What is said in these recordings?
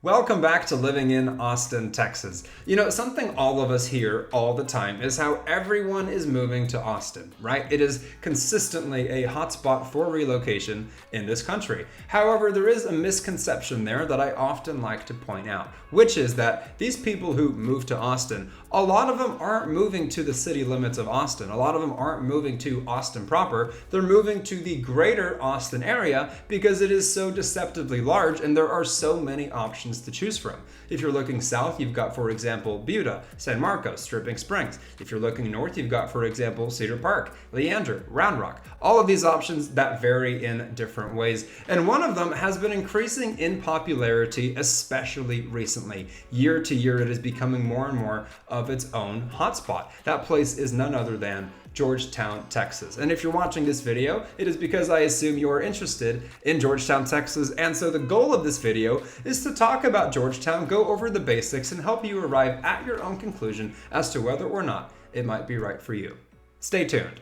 Welcome back to Living in Austin, Texas. You know, something all of us hear all the time is how everyone is moving to Austin, right? It is consistently a hotspot for relocation in this country. However, there is a misconception there that I often like to point out, which is that these people who move to Austin, a lot of them aren't moving to the city limits of Austin. A lot of them aren't moving to Austin proper. They're moving to the greater Austin area because it is so deceptively large and there are so many options to choose from. If you're looking south, you've got, for example, Buda, San Marcos, Stripping Springs. If you're looking north, you've got, for example, Cedar Park, Leander, Round Rock. All of these options that vary in different ways. And one of them has been increasing in popularity, especially recently. Year to year, it is becoming more and more of its own hotspot. That place is none other than Georgetown, Texas. And if you're watching this video, it is because I assume you are interested in Georgetown, Texas. And so the goal of this video is to talk about Georgetown, go over the basics, and help you arrive at your own conclusion as to whether or not it might be right for you. Stay tuned.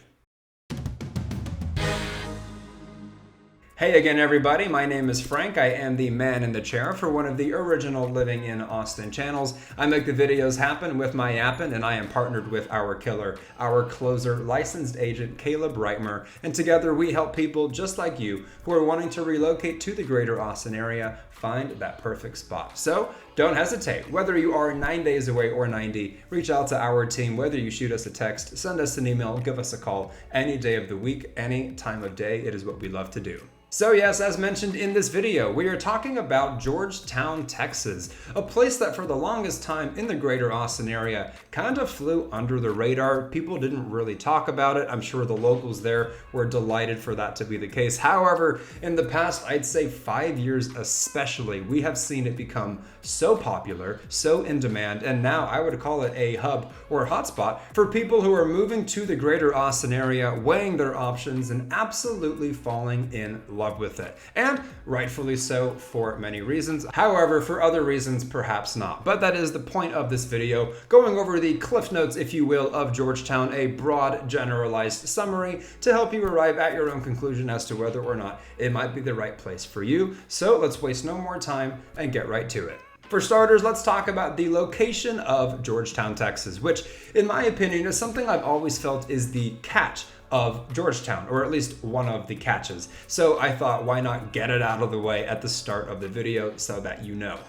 Hey again, everybody. My name is Frank. I am the man in the chair for one of the original Living in Austin channels. I make the videos happen with my yappin', and I am partnered with our killer, our closer, licensed agent, Caleb Reitmer. And together we help people just like you who are wanting to relocate to the greater Austin area find that perfect spot. So don't hesitate. Whether you are 9 days away or 90, reach out to our team. Whether you shoot us a text, send us an email, give us a call any day of the week, any time of day. It is what we love to do. So yes, as mentioned in this video, we are talking about Georgetown, Texas, a place that for the longest time in the greater Austin area kind of flew under the radar. People didn't really talk about it. I'm sure the locals there were delighted for that to be the case. However, in the past, I'd say 5 years especially, we have seen it become so popular, so in demand, and now I would call it a hub or a hotspot for people who are moving to the greater Austin area, weighing their options and absolutely falling in love with it. And rightfully so for many reasons. However, for other reasons, perhaps not. But that is the point of this video, going over the cliff notes, if you will, of Georgetown, a broad generalized summary to help you arrive at your own conclusion as to whether or not it might be the right place for you. So let's waste no more time and get right to it. For starters, let's talk about the location of Georgetown, Texas, which in my opinion is something I've always felt is the catch of Georgetown, or at least one of the catches. So I thought, why not get it out of the way at the start of the video so that you know.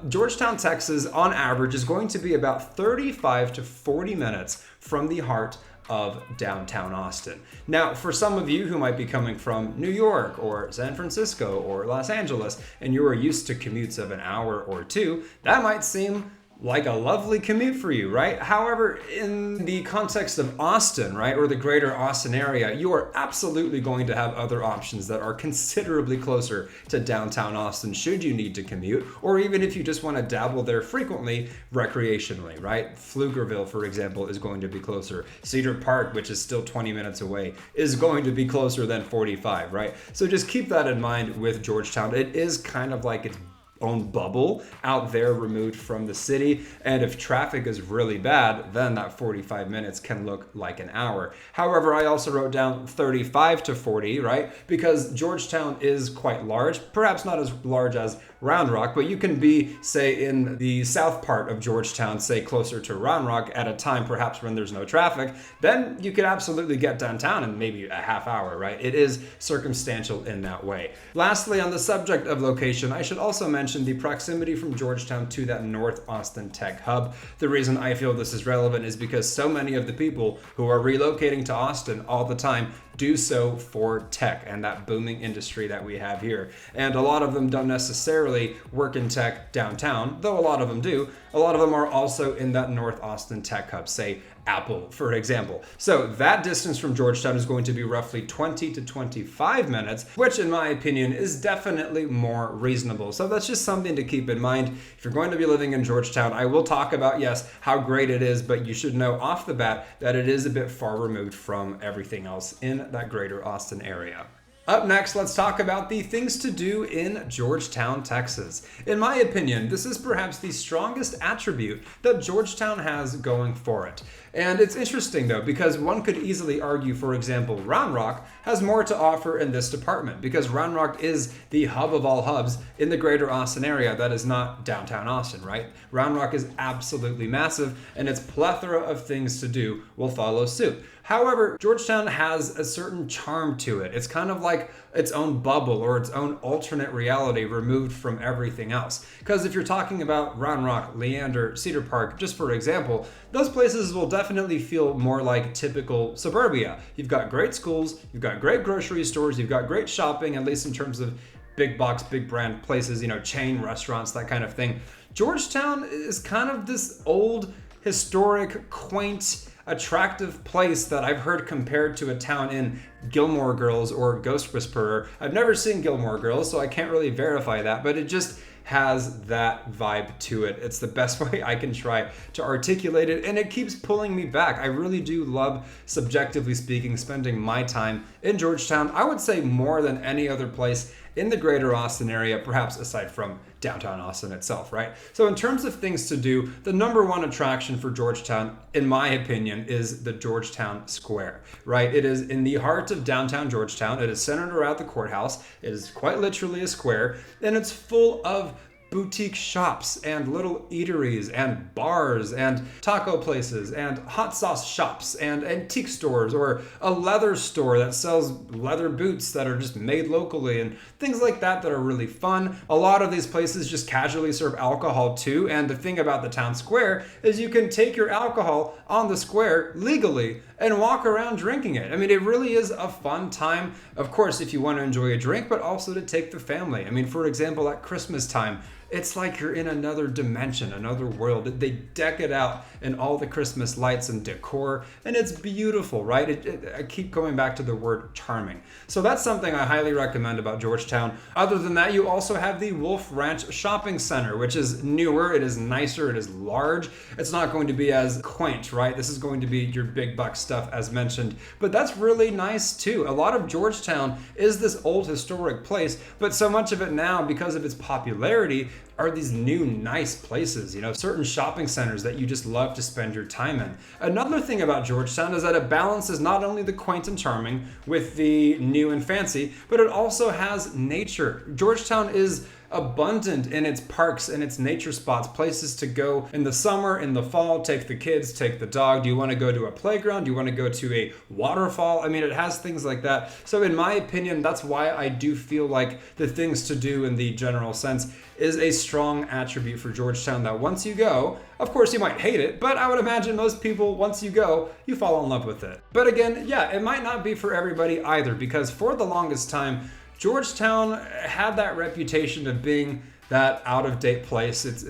Georgetown, Texas, on average, is going to be about 35 to 40 minutes from the heart of downtown Austin. Now, for some of you who might be coming from New York or San Francisco or Los Angeles, and you are used to commutes of an hour or two, that might seem like a lovely commute for you, right? However, in the context of Austin, right, or the greater Austin area, you are absolutely going to have other options that are considerably closer to downtown Austin should you need to commute, or even if you just want to dabble there frequently recreationally, right? Pflugerville, for example, is going to be closer. Cedar Park, which is still 20 minutes away, is going to be closer than 45, right? So just keep that in mind with Georgetown. It is kind of like its own bubble out there removed from the city, and if traffic is really bad, then that 45 minutes can look like an hour. However, I also wrote down 35 to 40, right? Because Georgetown is quite large, perhaps not as large as Round Rock, but you can be, say, in the south part of Georgetown, say closer to Round Rock at a time perhaps when there's no traffic, then you could absolutely get downtown in maybe a half hour, right? It is circumstantial in that way. Lastly, on the subject of location, I should also mention the proximity from Georgetown to that North Austin tech hub. The reason I feel this is relevant is because so many of the people who are relocating to Austin all the time do so for tech and that booming industry that we have here. And a lot of them don't necessarily work in tech downtown, though a lot of them do. A lot of them are also in that North Austin tech hub, say Apple, for example. So that distance from Georgetown is going to be roughly 20 to 25 minutes, which in my opinion is definitely more reasonable. So that's just something to keep in mind. If you're going to be living in Georgetown, I will talk about, yes, how great it is, but you should know off the bat that it is a bit far removed from everything else in that greater Austin area. Up next, let's talk about the things to do in Georgetown, Texas. In my opinion, this is perhaps the strongest attribute that Georgetown has going for it. And it's interesting though, because one could easily argue, for example, Round Rock has more to offer in this department, because Round Rock is the hub of all hubs in the greater Austin area that is not downtown Austin, right? Round Rock is absolutely massive, and its plethora of things to do will follow suit. However, Georgetown has a certain charm to it. It's kind of like its own bubble or its own alternate reality removed from everything else. Because if you're talking about Round Rock, Leander, Cedar Park, just for example, those places will definitely feel more like typical suburbia. You've got great schools, you've got great grocery stores, you've got great shopping, at least in terms of big box, big brand places, chain restaurants, that kind of thing. Georgetown is kind of this old, historic, quaint, attractive place that I've heard compared to a town in Gilmore Girls or Ghost Whisperer. I've never seen Gilmore Girls, so I can't really verify that, but it just has that vibe to it. It's the best way I can try to articulate it, and it keeps pulling me back. I really do love, subjectively speaking, spending my time in Georgetown. I would say more than any other place in the greater Austin area, perhaps aside from downtown Austin itself, right? So in terms of things to do, the number one attraction for Georgetown, in my opinion, is the Georgetown Square, right? It is in the heart of downtown Georgetown. It is centered around the courthouse. It is quite literally a square, and it's full of boutique shops and little eateries and bars and taco places and hot sauce shops and antique stores, or a leather store that sells leather boots that are just made locally and things like that that are really fun. A lot of these places just casually serve alcohol too, and the thing about the town square is you can take your alcohol on the square legally and walk around drinking it. I mean, it really is a fun time, of course, if you want to enjoy a drink, but also to take the family. I mean, for example, at Christmas time, it's like you're in another dimension, another world. They deck it out in all the Christmas lights and decor, and it's beautiful, right? I keep going back to the word charming. So that's something I highly recommend about Georgetown. Other than that, you also have the Wolf Ranch Shopping Center, which is newer, it is nicer, it is large. It's not going to be as quaint, right? This is going to be your big buck stuff as mentioned, but that's really nice too. A lot of Georgetown is this old historic place, but so much of it now, because of its popularity, are these new nice places, certain shopping centers that you just love to spend your time in. Another thing about Georgetown is that it balances not only the quaint and charming with the new and fancy, but it also has nature. Georgetown is abundant in its parks and its nature spots, places to go in the summer, in the fall, take the kids, take the dog. Do you want to go to a playground? Do you want to go to a waterfall? I mean, it has things like that. So in my opinion, that's why I do feel like the things to do in the general sense is a strong attribute for Georgetown, that once you go, of course you might hate it, but I would imagine most people, once you go, you fall in love with it. But again, yeah, it might not be for everybody either, because for the longest time, Georgetown had that reputation of being that out-of-date place. It's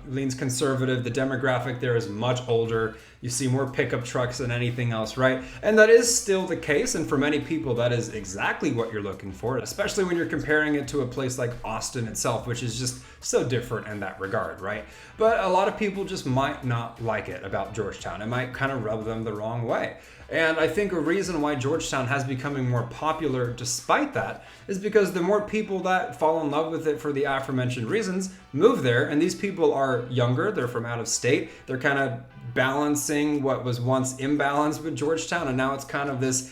leans conservative. The demographic there is much older. You see more pickup trucks than anything else, right? And that is still the case, and for many people that is exactly what you're looking for, especially when you're comparing it to a place like Austin itself, which is just so different in that regard, right? But a lot of people just might not like it about Georgetown. It might kind of rub them the wrong way. And I think a reason why Georgetown has becoming more popular despite that is because the more people that fall in love with it for the aforementioned reasons move there, and these people are younger, they're from out of state, they're kind of balancing what was once imbalanced with Georgetown, and now it's kind of this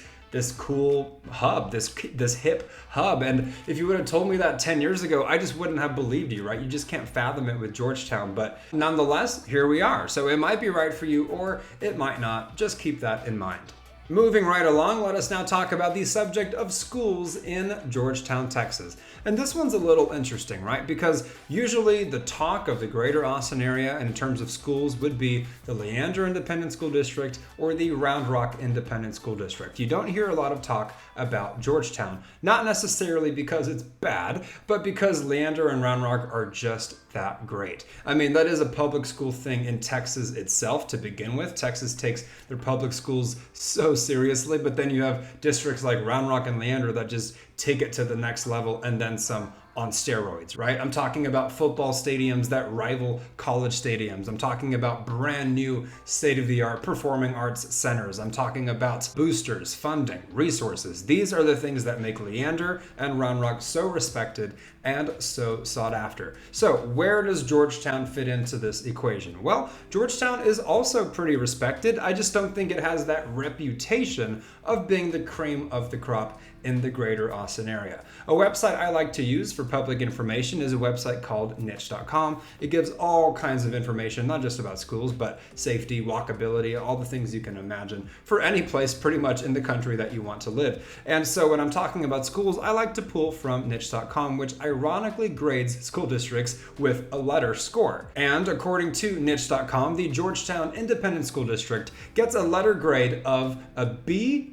cool hub, this hip hub. And if you would have told me that 10 years ago, I just wouldn't have believed you, right? You just can't fathom it with Georgetown. But nonetheless, here we are. So it might be right for you, or it might not. Just keep that in mind. Moving right along, let us now talk about the subject of schools in Georgetown, Texas. And this one's a little interesting, right? Because usually the talk of the greater Austin area in terms of schools would be the Leander Independent School District or the Round Rock Independent School District. You don't hear a lot of talk about Georgetown, not necessarily because it's bad, but because Leander and Round Rock are just that great. I mean, that is a public school thing in Texas itself to begin with. Texas takes their public schools so seriously, but then you have districts like Round Rock and Leander that just take it to the next level and then some on steroids, right? I'm talking about football stadiums that rival college stadiums. I'm talking about brand new state-of-the-art performing arts centers. I'm talking about boosters, funding, resources. These are the things that make Leander and Round Rock so respected and so sought after. So where does Georgetown fit into this equation? Well, Georgetown is also pretty respected. I just don't think it has that reputation of being the cream of the crop in the greater Austin area. A website I like to use for public information is a website called niche.com. It gives all kinds of information, not just about schools, but safety, walkability, all the things you can imagine for any place pretty much in the country that you want to live. And so when I'm talking about schools, I like to pull from niche.com, which ironically grades school districts with a letter score. And according to niche.com, the Georgetown Independent School District gets a letter grade of a B+,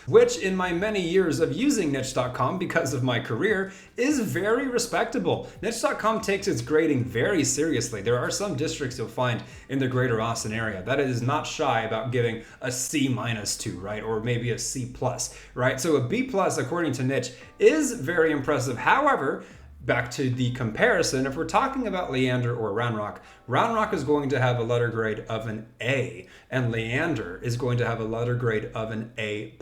which in my many years of using niche.com because of my career is very respectable. Niche.com takes its grading very seriously. There are some districts you'll find in the greater Austin area that is not shy about giving a C- to, right? Or maybe a C+, right? So a B+, according to niche, is very impressive. However, back to the comparison, if we're talking about Leander or Round Rock is going to have a letter grade of an A, and Leander is going to have a letter grade of an A+.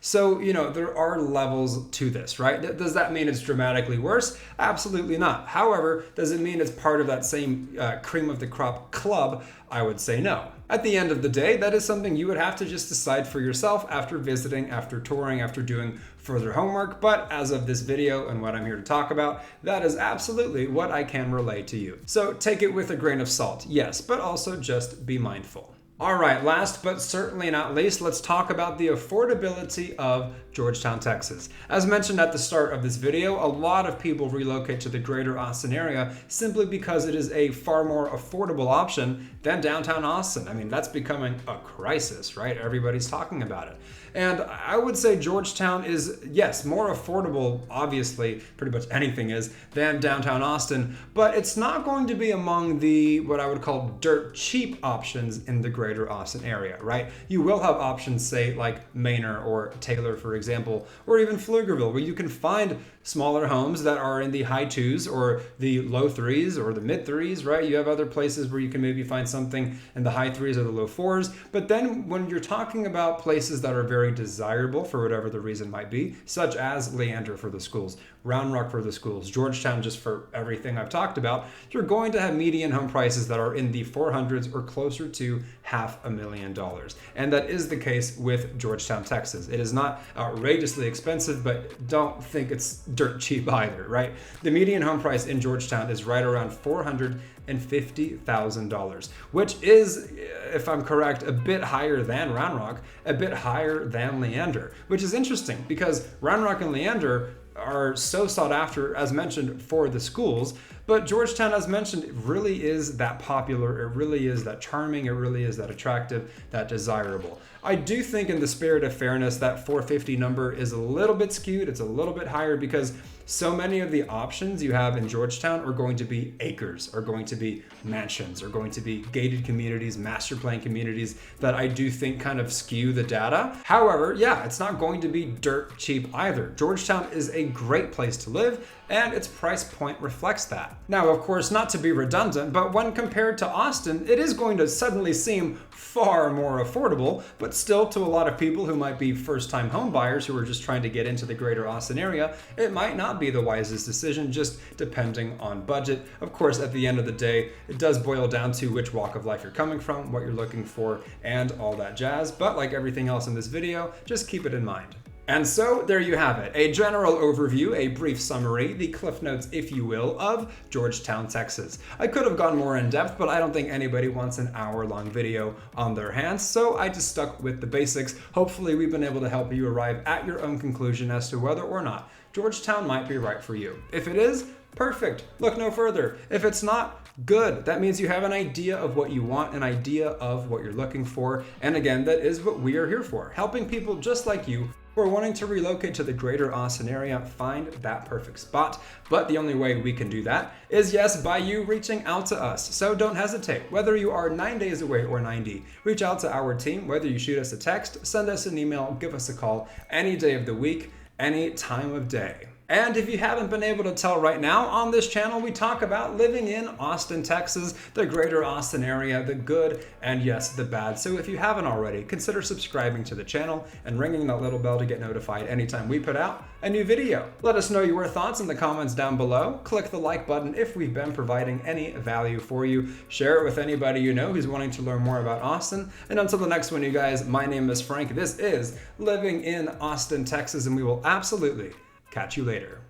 So, there are levels to this, right? Does that mean it's dramatically worse? Absolutely not. However, does it mean it's part of that same cream of the crop club? I would say no. At the end of the day, that is something you would have to just decide for yourself after visiting, after touring, after doing further homework. But as of this video and what I'm here to talk about, that is absolutely what I can relay to you. So take it with a grain of salt, yes, but also just be mindful. All right, last but certainly not least, let's talk about the affordability of Georgetown, Texas. As mentioned at the start of this video, a lot of people relocate to the greater Austin area simply because it is a far more affordable option than downtown Austin. I mean, that's becoming a crisis, right? Everybody's talking about it. And I would say Georgetown is, yes, more affordable, obviously, pretty much anything is, than downtown Austin, but it's not going to be among the, what I would call dirt cheap options in the greater Austin area, right? You will have options, say, like Manor or Taylor, for example, or even Pflugerville, where you can find smaller homes that are in the high 2s or the low 3s or the mid 3s, right? You have other places where you can maybe find something in the high 3s or the low 4s. But then when you're talking about places that are very desirable for whatever the reason might be, such as Leander for the schools, Round Rock for the schools, Georgetown just for everything I've talked about, you're going to have median home prices that are in the 400s or closer to $500,000. And that is the case with Georgetown, Texas. It is not outrageously expensive, but don't think it's dirt cheap either, right? The median home price in Georgetown is right around $450,000, which is, if I'm correct, a bit higher than Round Rock, a bit higher than Leander, which is interesting because Round Rock and Leander are so sought after, as mentioned, for the schools. But Georgetown, as mentioned, it really is that popular, it really is that charming, it really is that attractive, that desirable. I do think in the spirit of fairness, that 450 number is a little bit skewed, it's a little bit higher because so many of the options you have in Georgetown are going to be acres, are going to be mansions, are going to be gated communities, master plan communities that I do think kind of skew the data. However, yeah, it's not going to be dirt cheap either. Georgetown is a great place to live and its price point reflects that. Now, of course, not to be redundant, but when compared to Austin, it is going to suddenly seem far more affordable, but still to a lot of people who might be first-time home buyers who are just trying to get into the greater Austin area, it might not be the wisest decision, just depending on budget. Of course, at the end of the day, it does boil down to which walk of life you're coming from, what you're looking for, and all that jazz. But like everything else in this video, just keep it in mind. And so there you have it, a general overview, a brief summary, the cliff notes, if you will, of Georgetown, Texas. I could have gone more in depth, but I don't think anybody wants an hour-long video on their hands, so I just stuck with the basics. Hopefully we've been able to help you arrive at your own conclusion as to whether or not Georgetown might be right for you. If it is, perfect, look no further. If it's not, good. That means you have an idea of what you want, an idea of what you're looking for, and again, that is what we are here for, helping people just like you who are wanting to relocate to the greater Austin area find that perfect spot. But the only way we can do that is, yes, by you reaching out to us. So don't hesitate. Whether you are 9 days away or 90, reach out to our team. Whether you shoot us a text, send us an email, give us a call, any day of the week, any time of day. And if you haven't been able to tell right now, on this channel we talk about living in Austin, Texas, the greater Austin area, the good and yes, the bad. So if you haven't already, consider subscribing to the channel and ringing that little bell to get notified anytime we put out a new video. Let us know your thoughts in the comments down below. Click the like button if we've been providing any value for you. Share it with anybody you know who's wanting to learn more about Austin. And until the next one, you guys, my name is Frank. This is Living in Austin, Texas, and we will absolutely catch you later.